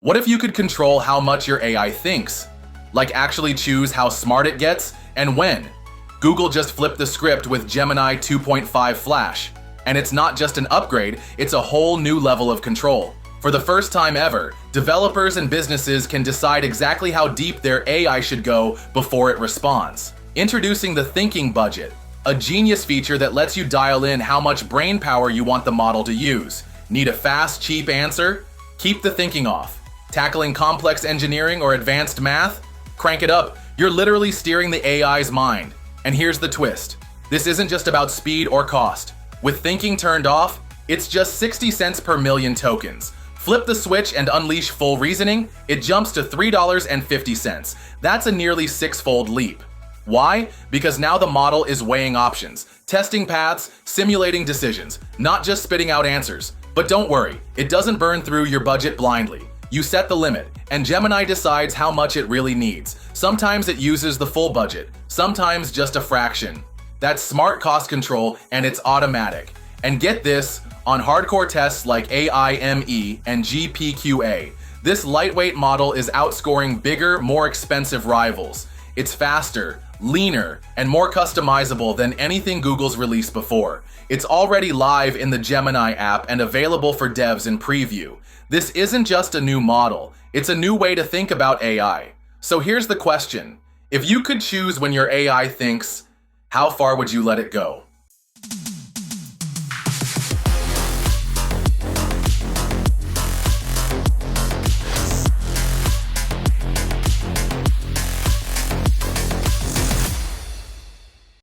What if you could control how much your AI thinks? Like actually choose how smart it gets and when? Google just flipped the script with Gemini 2.5 Flash. And it's not just an upgrade, it's a whole new level of control. For the first time ever, developers and businesses can decide exactly how deep their AI should go before it responds. Introducing the thinking budget, a genius feature that lets you dial in how much brain power you want the model to use. Need a fast, cheap answer? Keep the thinking off. Tackling complex engineering or advanced math? Crank it up. You're literally steering the AI's mind. And here's the twist. This isn't just about speed or cost. With thinking turned off, it's just 60 cents per million tokens. Flip the switch and unleash full reasoning, it jumps to $3.50. That's a nearly six-fold leap. Why? Because now the model is weighing options, testing paths, simulating decisions, not just spitting out answers. But don't worry, it doesn't burn through your budget blindly. You set the limit, and Gemini decides how much it really needs. Sometimes it uses the full budget, sometimes just a fraction. That's smart cost control, and it's automatic. And get this, on hardcore tests like AIME and GPQA, this lightweight model is outscoring bigger, more expensive rivals. It's faster, leaner, and more customizable than anything Google's released before. It's already live in the Gemini app and available for devs in preview. This isn't just a new model, it's a new way to think about AI. So here's the question. If you could choose when your AI thinks, how far would you let it go?